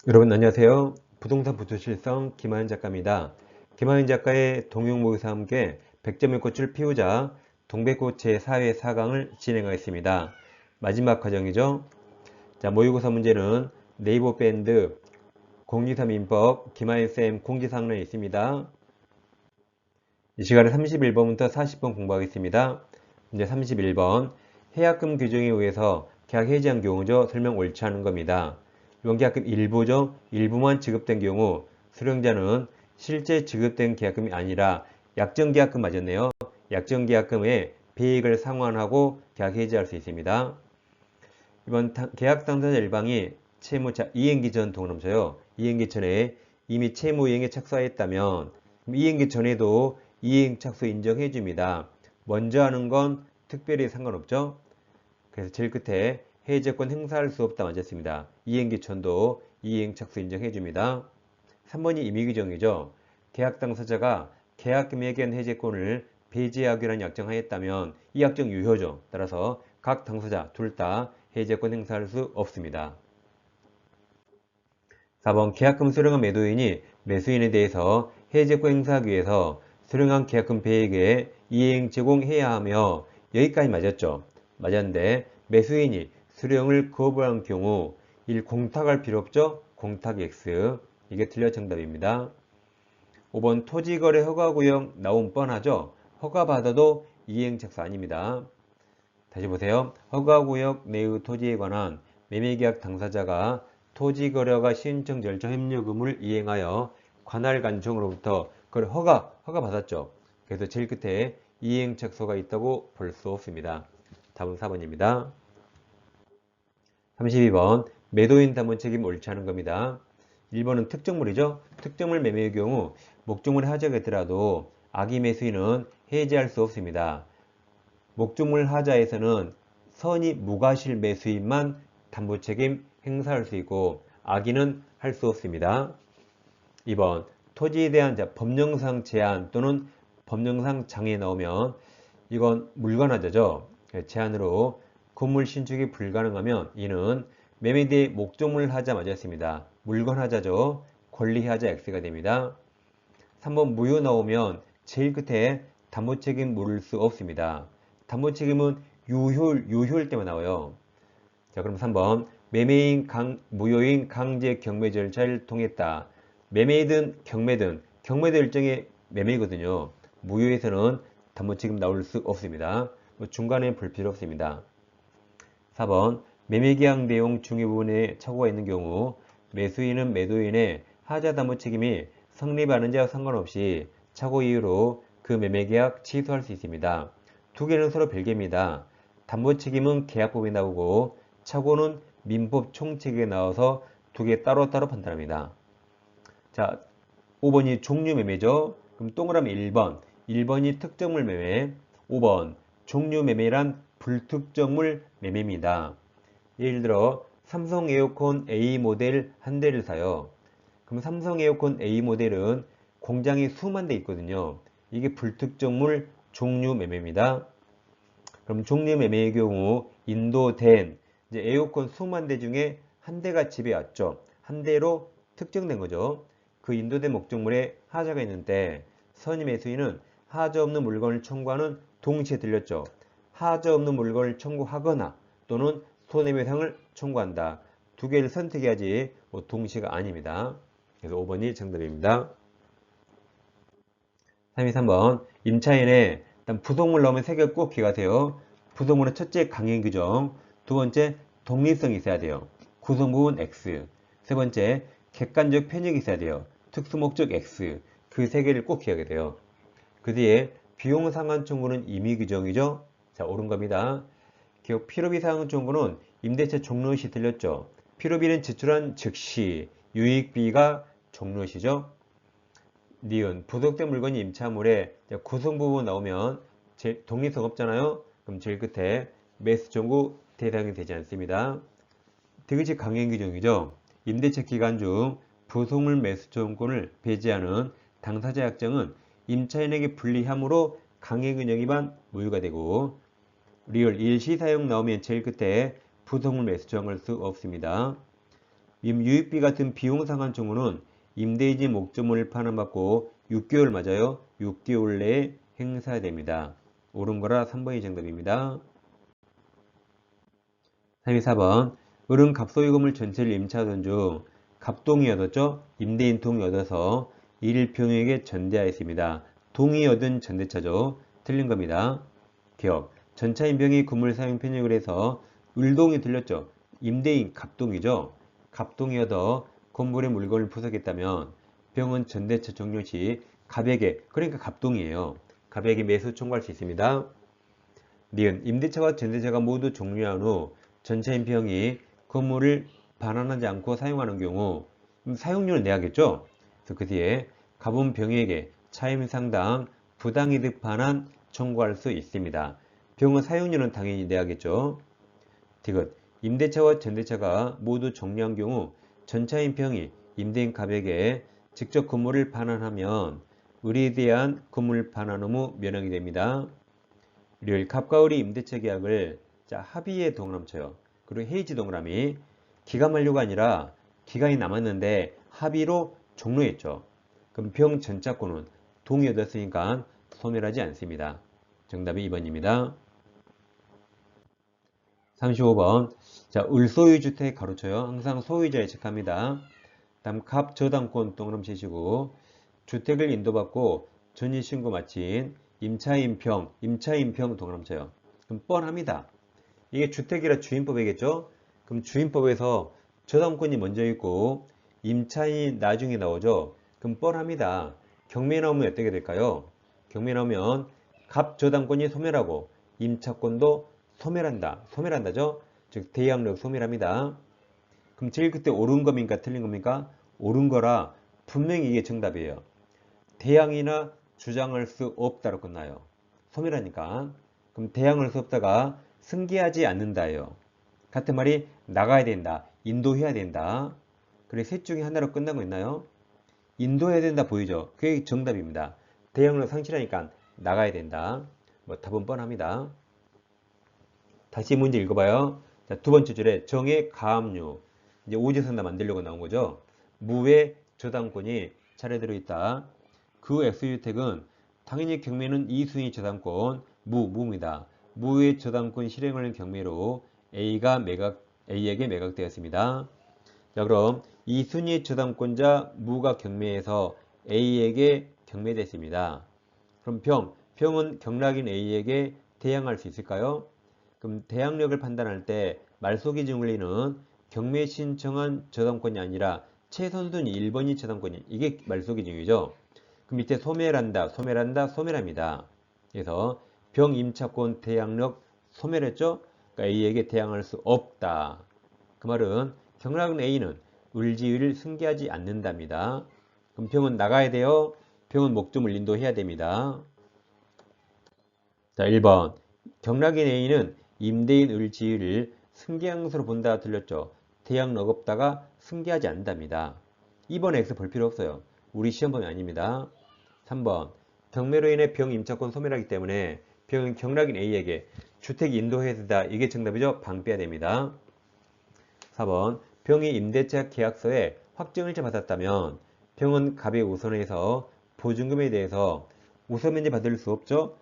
여러분 안녕하세요. 부동산 부투실성 김하연 작가입니다. 김하연 작가의 동용모의사와 함께 100점의 꽃을 피우자 동백꽃의 사회 4강을 진행하겠습니다. 마지막 과정이죠. 자, 모의고사 문제는 네이버 밴드 공지사 민법 김하연쌤 공지사항란에 있습니다. 이 시간에 31번부터 40번 공부하겠습니다. 문제 31번 해약금 규정에 의해서 계약 해지한 경우죠. 설명 옳지 않은 겁니다. 이번 계약금 일부죠. 일부만 지급된 경우 수령자는 실제 지급된 계약금이 아니라 약정계약금 맞았네요. 약정계약금의 배액을 상환하고 계약 해지할 수 있습니다. 이번 계약 당사자 일방이 채무자 이행기 전 동남서요. 이행기 전에 이미 채무 이행에 착수하였다면 이행기 전에도 이행 착수 인정해 줍니다. 먼저 하는 건 특별히 상관없죠. 그래서 제일 끝에 해제권 행사할 수 없다 맞았습니다. 이행기 전도 이행 착수 인정해 줍니다. 3번이 임의규정이죠. 계약 당사자가 계약금액에 대한 해제권을 배제하기로 약정하였다면 이 약정 유효죠. 따라서 각 당사자 둘 다 해제권 행사할 수 없습니다. 4번 계약금 수령한 매도인이 매수인에 대해서 해제권 행사하기 위해서 수령한 계약금 배액에 이행 제공해야 하며 여기까지 맞았죠. 맞았는데 매수인이 수령을 거부한 경우 1. 공탁할 필요 없죠. 공탁 X 이게 틀려 정답입니다. 5번 토지거래 허가구역 나온 뻔하죠. 허가받아도 이행 착수 아닙니다. 다시 보세요. 허가구역 내의 토지에 관한 매매계약 당사자가 토지거래허가 신청 절차 협력의무를 이행하여 관할 관청으로부터 그걸 허가 받았죠. 그래서 제일 끝에 이행 착수가 있다고 볼 수 없습니다. 답은 4번입니다. 32번 매도인 담보 책임 옳지 않은 겁니다. 1번은 특정물이죠. 특정물 매매의 경우 목적물이 하자겠더라도 악의 매수인은 해지할 수 없습니다. 목적물 하자에서는 선의 무과실 매수인만 담보 책임 행사할 수 있고 악의는 할 수 없습니다. 2번 토지에 대한 법령상 제한 또는 법령상 장애 나오면 이건 물건하자죠. 제한으로 건물 신축이 불가능하면 이는 매매대의 목적물 하자 맞았습니다. 물건 하자죠. 권리 하자 X가 됩니다. 3번 무효 나오면 제일 끝에 담보 책임 물을 수 없습니다. 담보 책임은 유효일 때만 나와요. 자, 그럼 3번 매매인 무효인 강제 경매 절차를 통했다. 매매든 경매든 경매도 일종의 매매거든요. 무효에서는 담보 책임 나올 수 없습니다. 중간에 볼 필요 없습니다. 4번 매매계약 내용 중요 부분에 착오가 있는 경우 매수인은 매도인의 하자 담보 책임이 성립하는지와 상관없이 착오 이유로 그 매매계약 취소할 수 있습니다. 두 개는 서로 별개입니다. 담보 책임은 계약법에 나오고 착오는 민법 총책에 나와서 두 개 따로따로 판단합니다. 자, 5번이 종류 매매죠. 그럼 동그라미 1번. 1번이 특정물 매매. 5번 종류 매매란 불특정물 매매입니다. 예를 들어 삼성 에어컨 A 모델 한 대를 사요. 그럼 삼성 에어컨 A 모델은 공장이 수만 대 있거든요. 이게 불특정물 종류 매매입니다. 그럼 종류 매매의 경우 인도된 이제 에어컨 수만 대 중에 한 대가 집에 왔죠. 한 대로 특정된 거죠. 그 인도된 목적물에 하자가 있는데 선의 매수인은 하자 없는 물건을 청구하는 동시에 들렸죠. 하자 없는 물건을 청구하거나 또는 손해배상을 청구한다. 두 개를 선택해야지 동시가 아닙니다. 그래서 5번이 정답입니다. 3번 임차인에 일단 부속물 넣으면 3개 꼭 기억하세요. 부속물은 첫째 강행 규정, 두 번째 독립성이 있어야 돼요. 구성부분 X, 세 번째 객관적 편익이 있어야 돼요. 특수목적 X, 그 3개를 꼭 기억해야 돼요. 그 뒤에 비용상환 청구는 임의규정이죠. 자, 옳은 겁니다. 기억 필요비상환 청구는 임대차 종료시 들렸죠. 필요비는 지출한 즉시, 유익비가 종료시죠. 니은 부속된 물건이 임차물에 구성부분 나오면 독립성 없잖아요. 그럼 제일 끝에 매수 청구 대상이 되지 않습니다. 디귿이 강행규정이죠. 임대차 기간 중 부속물 매수 청구권을 배제하는 당사자 약정은 임차인에게 불리하므로 강행규정 위반 무효가 되고 리얼 일시사용 나오면 제일 끝에 부속물 매수 정할 수 없습니다. 유입비 같은 비용 상한 청구는 임대인이 목적물을 반환받고 6개월 맞아요. 6개월 내에 행사됩니다. 옳은 거라 3번이 정답입니다. 34번 을은 갑소유금을 전체를 임차하던 중 갑동이 얻었죠. 임대인 동이 얻어서 일평에게 전대하였습니다. 동이 얻은 전대차죠. 틀린 겁니다. 기억. 전차인병이 건물 사용 편익을 해서 을동이 들렸죠. 임대인 갑동이죠. 갑동이 얻어 건물의 물건을 부속했다면 병은 전대차 종료 시 갑에게, 그러니까 갑동이에요. 갑에게 매수 청구할 수 있습니다. 니은 임대차와 전대차가 모두 종료한 후 전차인 병이 건물을 반환하지 않고 사용하는 경우 사용료를 내야겠죠. 그래서 그 뒤에 갑은 병에게 차임 상당 부당이득 반환 청구할 수 있습니다. 병은 사용료는 당연히 내야겠죠. 디귿 임대차와 전대차가 모두 종료한 경우 전차인 병이 임대인 갑에게 직접 건물을 반환하면 을에 대한 건물 반환 의무 면하게 됩니다. 일요일 갑과 을이 임대차 계약을 합의에 동그라미 쳐요. 그리고 해지 동그라미. 기간 만료가 아니라 기간이 남았는데 합의로 종료했죠. 그럼 병 전차권은 동의 얻었으니까 소멸하지 않습니다. 정답이 2번입니다. 35번. 자, 을소유 주택 가로쳐요. 항상 소유자에 체크합니다. 다음 갑 저당권 동그라미 치시고 주택을 인도받고 전입신고 마친 임차인평 동그라미 쳐요. 그럼 뻔합니다. 이게 주택이라 주인법이겠죠? 그럼 주인법에서 저당권이 먼저 있고 임차인이 나중에 나오죠? 그럼 뻔합니다. 경매에 나오면 어떻게 될까요? 경매에 나오면 갑 저당권이 소멸하고 임차권도 소멸한다죠? 즉 대항력 소멸합니다. 그럼 제일 그때 옳은 겁니까? 틀린 겁니까? 옳은 거라 분명히 이게 정답이에요. 대항이나 주장할 수 없다로 끝나요. 소멸하니까. 그럼 대항할 수 없다가 승계하지 않는다예요. 같은 말이 나가야 된다. 인도해야 된다. 그래 셋 중에 하나로 끝난 거 있나요? 인도해야 된다 보이죠? 그게 정답입니다. 대항력 상실하니까 나가야 된다. 뭐 답은 뻔합니다. 다시 문제 읽어봐요. 자, 두 번째 줄에 정의 가압류. 이제 오지선다 만들려고 나온 거죠. 무의 저당권이 차례대로 있다. 그 X주택은 당연히 경매는 이순위 저당권 무입니다. 무의 저당권 실행을 경매로 A에게 매각되었습니다. 자, 그럼 이순위 저당권자 무가 경매에서 A에게 경매됐습니다. 그럼 병은 경락인 A에게 대항할 수 있을까요? 그럼 대항력을 판단할 때 말소기준 원리는 경매 신청한 저당권이 아니라 최선순위 1번이 저당권이 이게 말소기준이죠. 그럼 밑에 소멸합니다. 그래서 병 임차권 대항력 소멸했죠? 그러니까 A에게 대항할 수 없다. 그 말은 경락은 A는 을지위를 승계하지 않는답니다. 그럼 병은 나가야 돼요. 병은 목적물 인도해야 됩니다. 자, 1번. 경락인 A는 임대인 을지위를 승계한 것으로 본다 들렸죠? 대항력 없다가 승계하지 않는답니다. 2번 X 볼 필요 없어요. 우리 시험범위 아닙니다. 3번. 경매로 인해 병 임차권 소멸하기 때문에 병은 경락인 A에게 주택 인도해야 된다. 이게 정답이죠? 방빼야 됩니다. 4번. 병이 임대차 계약서에 확정일자 받았다면 병은 갑의 우선에서 보증금에 대해서 우선면제 받을 수 없죠?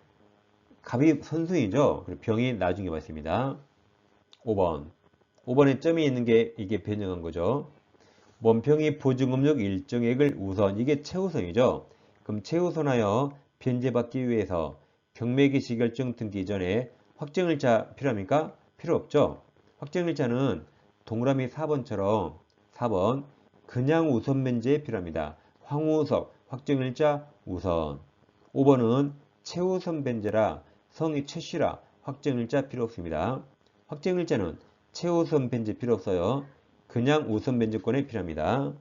갑이 선순위죠. 그리고 병이 나중에 받습니다. 5번. 5번에 점이 있는 게 이게 변형한 거죠. 원평이 보증금액 일정액을 우선, 이게 최우선이죠. 그럼 최우선하여 변제받기 위해서 경매기시 결정 등기 전에 확정일자 필요합니까? 필요 없죠. 확정일자는 동그라미 4번처럼 4번 그냥 우선 면제에 필요합니다. 황우석 확정일자 우선. 5번은 최우선 변제라 성이 최씨라 확정일자 필요 없습니다. 확정일자는 최우선 변제 필요 없어요. 그냥 우선 변제권에 필요합니다.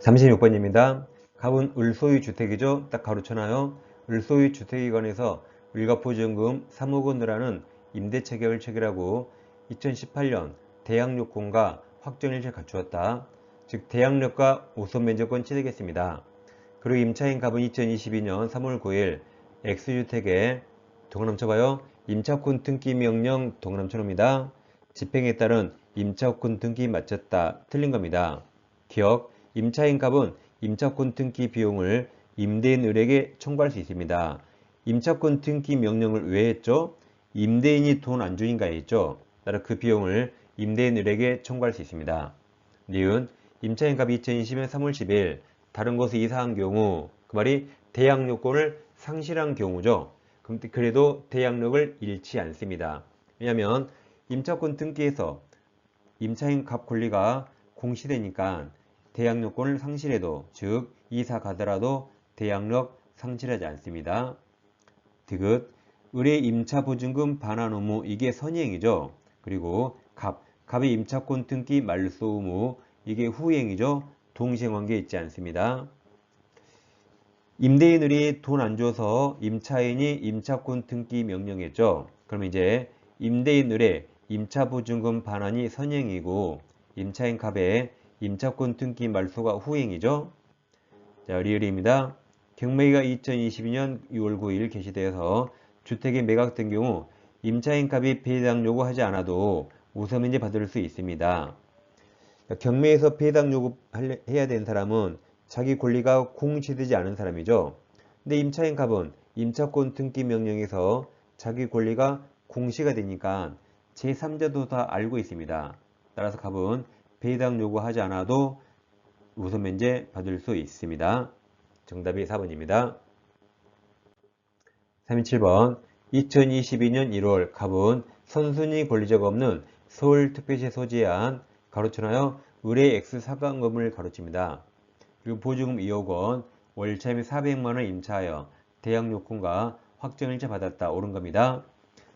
36번입니다. 갑은 을소유 주택이죠. 딱 가로쳐놔요. 을소유 주택에 관해서 을갑보증금 3억 원 넣으라는 임대차 계약을 체결하고 2018년 대항력권과 확정일자를 갖추었다. 즉 대항력과 우선 변제권 취득했습니다. 그리고 임차인 갑은 2022년 3월 9일 X주택에 동그라미 쳐봐요. 임차권 등기 명령 동그라미 쳐놓습니다. 집행에 따른 임차권 등기 마쳤다. 틀린 겁니다. 기억, 임차인 값은 임차권 등기 비용을 임대인 을에게 청구할 수 있습니다. 임차권 등기 명령을 왜 했죠? 임대인이 돈 안 주니까 했죠. 따라 그 비용을 임대인 을에게 청구할 수 있습니다. 니은, 임차인 값이 2020년 3월 10일 다른 곳에 이사한 경우 그 말이 대항 요건을 상실한 경우죠. 그래도 대항력을 잃지 않습니다. 왜냐하면 임차권 등기에서 임차인 값 권리가 공시되니까 대항 요건을 상실해도 즉 이사 가더라도 대항력 상실하지 않습니다. 디귿, 의뢰 임차 보증금 반환 의무 이게 선의행위죠. 그리고 갑의 임차권 등기 말소 의무 이게 후행위죠. 동시행관계 있지 않습니다. 임대인들이 돈 안 줘서 임차인이 임차권 등기 명령했죠. 그럼 이제 임대인들의 임차보증금 반환이 선행이고 임차인 갑의 임차권 등기 말소가 후행이죠. 자, 리을입니다. 경매가 2022년 6월 9일 개시되어서 주택이 매각된 경우 임차인 갑이 배당 요구하지 않아도 우선인지 받을 수 있습니다. 경매에서 배당 요구해야 되는 사람은 자기 권리가 공시되지 않은 사람이죠. 근데 임차인 갑은 임차권 등기 명령에서 자기 권리가 공시가 되니까 제3자도 다 알고 있습니다. 따라서 갑은 배당 요구하지 않아도 우선 면제 받을 수 있습니다. 정답이 4번입니다. 37번 2022년 1월 갑은 선순위 권리자가 없는 서울특별시에 소재한 가로쳐나요 의뢰 X 사과금을 가로칩니다. 그리고 보증금 2억 원, 월차임이 400만원 임차하여 대항 요건과 확정일자 받았다. 옳은 겁니다.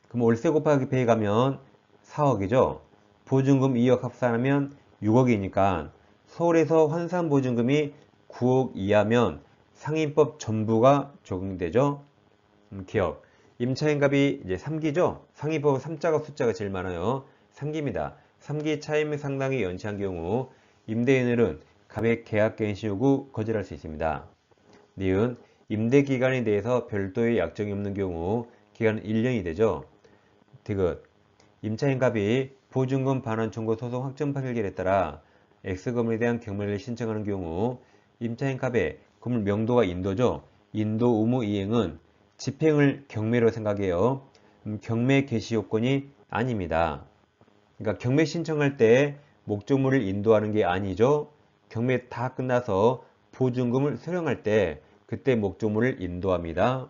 그럼 월세 곱하기 배에 가면 4억이죠. 보증금 2억 합산하면 6억이니까 서울에서 환산 보증금이 9억 이하면 상인법 전부가 적용되죠. 기억. 임차인값이 이제 3기죠. 상인법은 3자가 숫자가 제일 많아요. 3기입니다. 3기 차임이 상당히 연체한 경우 임대인은 갑의 계약갱신 요구 거절할 수 있습니다. 니은 임대기간에 대해서 별도의 약정이 없는 경우 기간은 1년이 되죠. 디귿 임차인 갑이 보증금 반환 청구 소송 확정 판결에 따라 X건물에 대한 경매를 신청하는 경우 임차인 갑의 건물 명도가 인도죠. 인도 의무 이행은 집행을 경매로 생각해요. 경매 개시 요건이 아닙니다. 그러니까 경매 신청할 때 목적물을 인도하는 게 아니죠. 경매 다 끝나서 보증금을 수령할 때 그때 목적물을 인도합니다.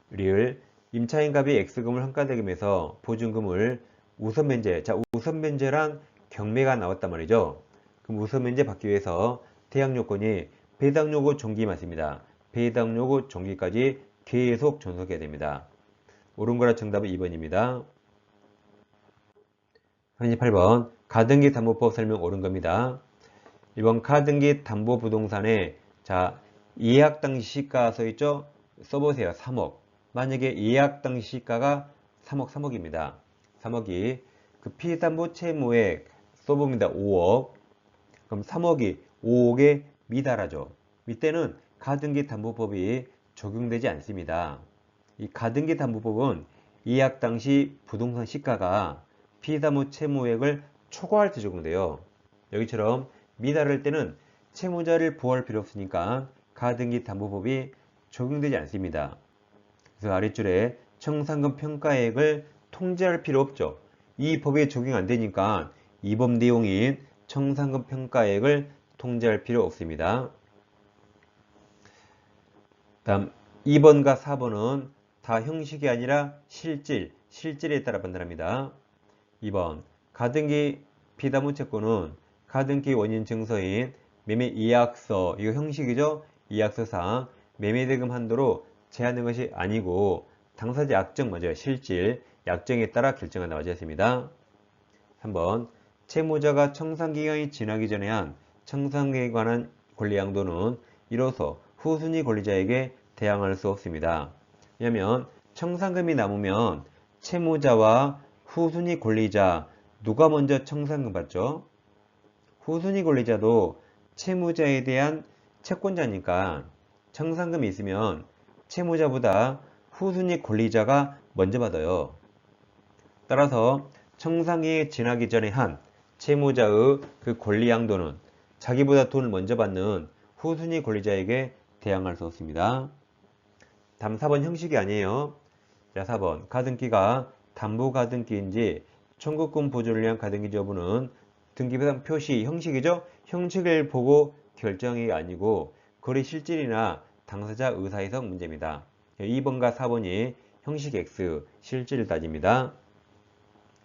리을 임차인 갑이 X금을 환가대금해서 보증금을 우선면제, 자 우선면제란 경매가 나왔단 말이죠. 그럼 우선면제 받기 위해서 대항요건이 배당요구 종기 맞습니다. 배당요구 종기까지 계속 존속해야 됩니다. 옳은 거라 정답은 2번입니다. 38번 가등기 담보법 설명 옳은 겁니다. 1번 가등기 담보부동산에 자 예약 당시 시가 써있죠? 써보세요. 3억. 만약에 예약 당시 시가가 3억입니다. 3억이 그 피담보 채무액 써봅니다. 5억. 그럼 3억이 5억에 미달하죠. 이때는 가등기 담보법이 적용되지 않습니다. 이 가등기 담보법은 예약 당시 부동산 시가가 피담보 채무액을 초과할 때 적용돼요. 여기처럼 미달할 때는 채무자를 보호할 필요 없으니까 가등기 담보법이 적용되지 않습니다. 그래서 아랫줄에 청산금 평가액을 통제할 필요 없죠. 이 법에 적용 안 되니까 이 법 내용인 청산금 평가액을 통제할 필요 없습니다. 다음 2번과 4번은 다 형식이 아니라 실질에 따라 판단합니다. 2번 가등기 피담보 채권은 가등기 원인 증서인 매매 예약서 이거 형식이죠. 예약서상 매매대금 한도로 제한된 것이 아니고 당사자 약정 맞아요. 실질 약정에 따라 결정한다 맞았습니다. 3번 채무자가 청산기간이 지나기 전에 한 청산기간에 관한 권리 양도는 이로써 후순위 권리자에게 대항할 수 없습니다. 왜냐하면 청산금이 남으면 채무자와 후순위 권리자 누가 먼저 청산금 받죠? 후순위 권리자도 채무자에 대한 채권자니까 청산금이 있으면 채무자보다 후순위 권리자가 먼저 받아요. 따라서 청산기에 지나기 전에 한 채무자의 그 권리 양도는 자기보다 돈을 먼저 받는 후순위 권리자에게 대항할 수 없습니다. 다음 4번 형식이 아니에요. 자, 4번 가등기가 담보 가등기인지 청구권 보존을 위한 가등기인지 여부는 등기부상 표시 형식이죠. 형식을 보고 결정이 아니고 거래 실질이나 당사자 의사해석 문제입니다. 2번과 4번이 형식 X, 실질을 따집니다.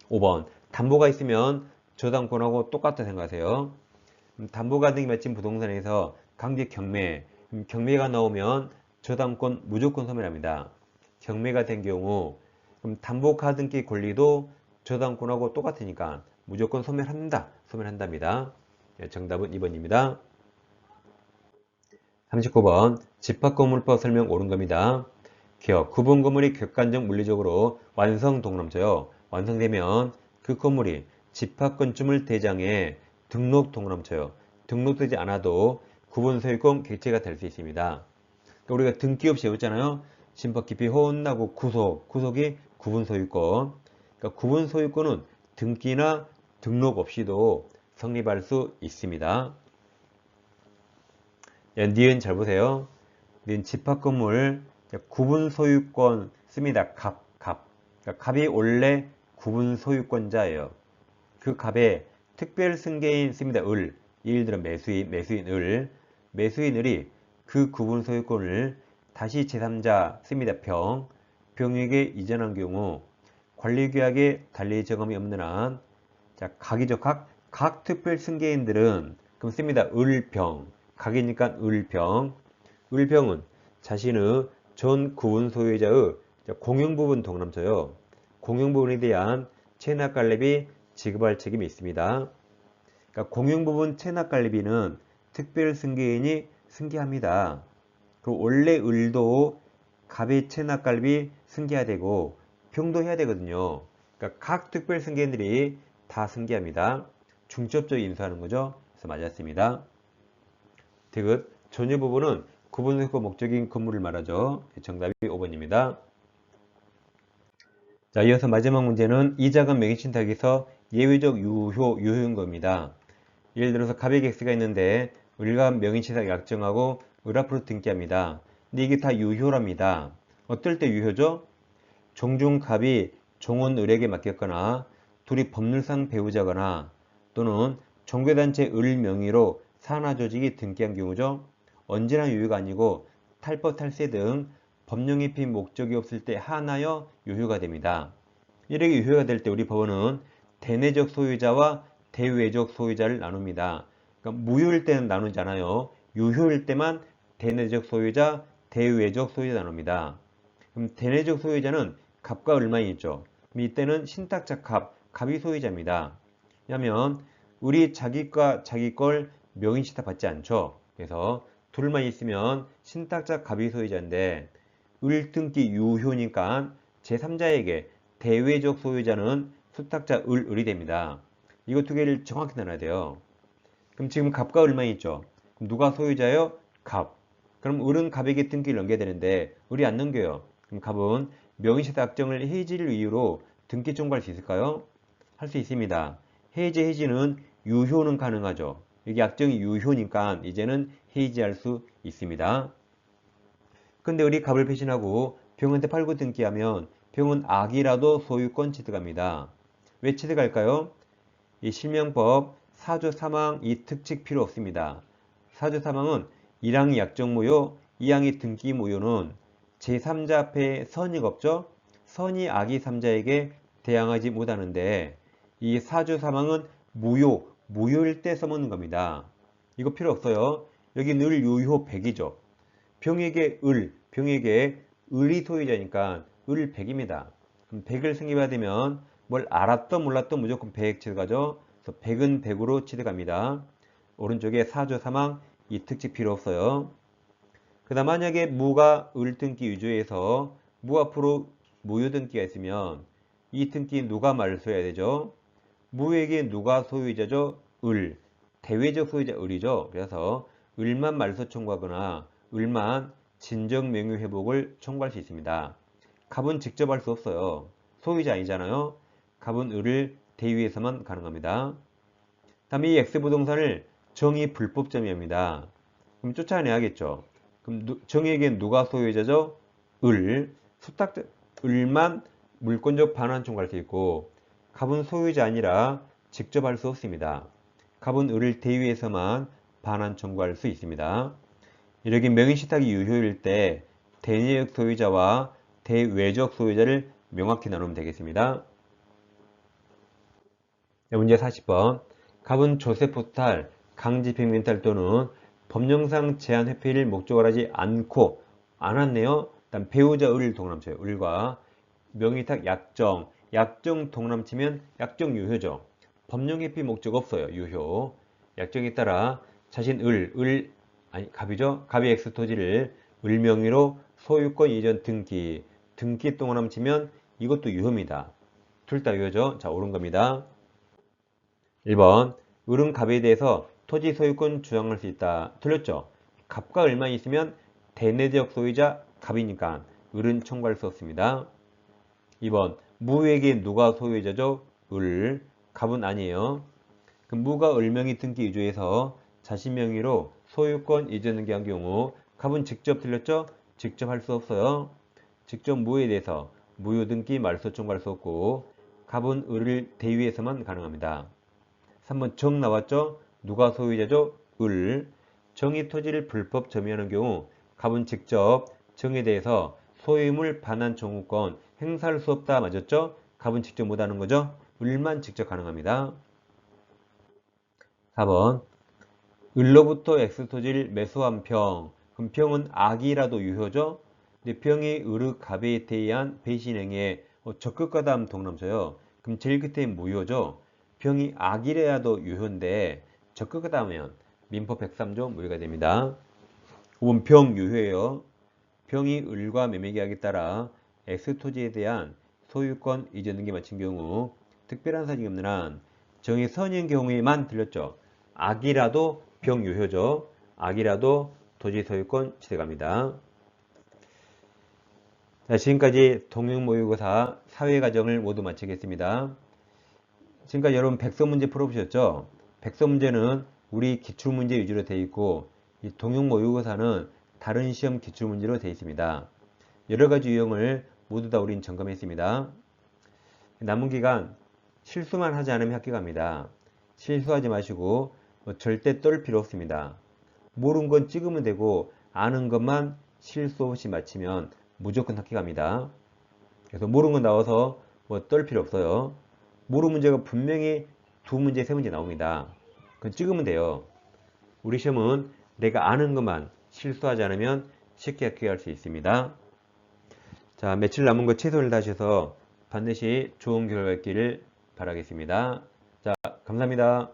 5번 담보가 있으면 저당권하고 똑같다 생각하세요. 담보 가등기 맺힌 부동산에서 강제 경매, 경매가 나오면 저당권 무조건 소멸합니다. 경매가 된 경우 그럼 담보 가등기 권리도 저당권하고 똑같으니까 무조건 소멸한답니다. 정답은 2번입니다. 39번 집합건물법 설명 옳은 겁니다. 기억 구분 건물이 객관적 물리적으로 완성 동그라쳐요. 완성되면 그 건물이 집합건축물 대장에 등록 동그라쳐요. 등록되지 않아도 구분 소유권 객체가 될 수 있습니다. 그러니까 우리가 등기 없이 외웠잖아요. 심법 깊이 혼나고 구속이 구분 소유권. 그러니까 구분 소유권은 등기나 등록 없이도 성립할 수 있습니다. 니은 잘 보세요. 니은 집합건물 구분 소유권 씁니다. 갑. 그러니까 갑이 원래 구분 소유권자예요. 그 갑에 특별 승계인 씁니다. 을. 예를 들어 매수인 을. 매수인 을이 그 구분 소유권을 다시 제3자 씁니다. 병에게 이전한 경우 관리규약에 달리 정함이 없는 한 자, 각이죠. 각 특별 승계인들은 그럼 씁니다. 을병. 각이니까 을병. 을병은 자신의 전 구분 소유자의 공용부분 동남쳐요. 공용부분에 대한 체납관리비 지급할 책임이 있습니다. 그러니까 공용부분 체납관리비는 특별 승계인이 승계합니다. 그리고 원래 을도 갑의 체납관리비 승계해야 되고 병도 해야 되거든요. 그러니까 각 특별 승계인들이 다 승계합니다. 중첩적으로 인수하는 거죠. 그래서 맞았습니다. 디귿 전유 부분은 구분소유권 목적인 건물을 말하죠. 정답이 5번입니다. 자, 이어서 마지막 문제는 이자금 명의신탁에서 예외적 유효인 겁니다. 예를 들어서 갑의 X가 있는데 을과 명의신탁 약정하고 을 앞으로 등기합니다. 근데 이게 다 유효랍니다. 어떨 때 유효죠? 종중 갑이 종은 을에게 맡겼거나 둘이 법률상 배우자거나 또는 종교단체 을 명의로 산하조직이 등기한 경우죠. 언제나 유효가 아니고 탈법, 탈세 등 법령입힌 목적이 없을 때 하나여 유효가 됩니다. 이렇게 유효가 될 때 우리 법원은 대내적 소유자와 대외적 소유자를 나눕니다. 그러니까 무효일 때는 나누지 않아요. 유효일 때만 대내적 소유자, 대외적 소유자 나눕니다. 그럼 대내적 소유자는 갑과 을만 있죠. 그럼 이때는 신탁자 갑이 소유자입니다. 왜냐하면 우리 자기과 자기 걸 명의신탁 받지 않죠. 그래서 둘만 있으면 신탁자 갑이 소유자인데 을등기 유효니까 제3자에게 대외적 소유자는 수탁자 을이 됩니다. 이거 두 개를 정확히 나눠야 돼요. 그럼 지금 갑과 을만 있죠. 그럼 누가 소유자예요? 갑. 그럼 을은 갑에게 등기를 넘겨야 되는데 을이 안 넘겨요. 그럼 갑은 명의신탁 약정을 해지를 이유로 등기 청구할 수 있을까요? 할 수 있습니다. 해지는 유효는 가능하죠. 여기 약정이 유효니까 이제는 해지할 수 있습니다. 근데 우리 갑을 배신하고 병한테 팔고 등기하면 병은 악이라도 소유권 취득합니다. 왜 취득할까요? 이 실명법 사주 사망 이 특칙 필요 없습니다. 사주 사망은 1항이 약정 무효, 2항이 등기 무효는 제3자 앞에 선의가 없죠? 선의 악의 3자에게 대항하지 못하는데 이 사주 사망은 무효일 때 써먹는 겁니다. 이거 필요 없어요. 여기 늘 유효 100이죠. 병에게 을이 소유자니까 을 100입니다. 그럼 100을 승계받으면 뭘 알았던 몰랐던 무조건 100 취득하죠. 그래서 100은 100으로 취득합니다. 오른쪽에 사주 사망 이 특징 필요 없어요. 그 다음 만약에 무가 을 등기 위조해서 무 앞으로 무효 등기가 있으면 이 등기 누가 말소해야 되죠? 무에게 누가 소유자죠? 을. 대외적 소유자 을이죠. 그래서 을만 말소 청구하거나 을만 진정 명의 회복을 청구할 수 있습니다. 갑은 직접 할 수 없어요. 소유자 아니잖아요. 갑은 을을 대위에서만 가능합니다. 다음 이 X부동산을 정의 불법점유입니다. 그럼 쫓아내야겠죠. 그럼 정의에겐 누가 소유자죠? 을. 을만 물권적 반환 청구할 수 있고 갑은 소유자 아니라 직접 할 수 없습니다. 갑은 을을 대위에서만 반환 청구할 수 있습니다. 이렇게 명의신탁이 유효일 때 대내적 소유자와 대외적 소유자를 명확히 나누면 되겠습니다. 문제 40번. 갑은 조세포탈, 강제병면탈 또는 법령상 제한 회피를 목적으로 하지 않고 안 왔네요. 일단 배우자 을을 동남쳐요. 을과 명의탁 약정 동남치면 약정 유효죠. 법령 회피 목적 없어요. 유효. 약정에 따라 자신 갑이죠. 갑의 X 토지를 을 명의로 소유권 이전 등기 동남치면 이것도 유효입니다. 둘 다 유효죠. 자, 옳은 겁니다. 1번. 을은 갑에 대해서 토지 소유권 주장할 수 있다. 틀렸죠? 갑과 을만 있으면 대내적 소유자 갑이니까 을은 청구할 수 없습니다. 2번. 무에게 누가 소유자죠? 을. 갑은 아니에요. 그럼 무가 을명의 등기 위조해서 자신 명의로 소유권 이전 등기한 경우 갑은 직접 틀렸죠? 직접 할 수 없어요. 직접 무에 대해서 무효 등기 말소 청구할 수 없고 갑은 을을 대위에서만 가능합니다. 3번 정 나왔죠? 누가 소유자죠? 을. 정의 토지를 불법 점유하는 경우 갑은 직접 정에 대해서 소유물 반환 청구권 행사할 수 없다. 맞았죠? 갑은 직접 못하는 거죠? 을만 직접 가능합니다. 4번 을로부터 X토지를 매수한 평. 그럼 평은 악이라도 유효죠? 근데 평이 을의 갑에 대한 배신행위에 적극과담 동남쳐요. 그럼 제일 끝에 무효죠? 평이 악이라도 유효인데 적극과담하면 민법 103조 무효가 됩니다. 5번 평 유효예요. 평이 을과 매매계약에 따라 X토지에 대한 소유권 이전 등기 마친 경우 특별한 사정이 없는 한 정의 선인 경우에만 들렸죠. 악이라도 병 유효죠. 악이라도 토지 소유권 취득합니다. 자, 지금까지 동영모의고사 사회과정을 모두 마치겠습니다. 지금까지 여러분 백서 문제 풀어보셨죠? 백서 문제는 우리 기출문제 위주로 되어 있고 이 동영모의고사는 다른 시험 기출문제로 되어 있습니다. 여러가지 유형을 모두 다 우린 점검했습니다. 남은 기간 실수만 하지 않으면 합격합니다. 실수하지 마시고 절대 떨 필요 없습니다. 모르는 건 찍으면 되고 아는 것만 실수 없이 맞히면 무조건 합격합니다. 그래서 모르는 건 나와서 떨 필요 없어요. 모르는 문제가 분명히 2문제, 3문제 나옵니다. 그건 찍으면 돼요. 우리 시험은 내가 아는 것만 실수하지 않으면 쉽게 합격할 수 있습니다. 자, 며칠 남은 거 최선을 다하셔서 반드시 좋은 결과 있기를 바라겠습니다. 자, 감사합니다.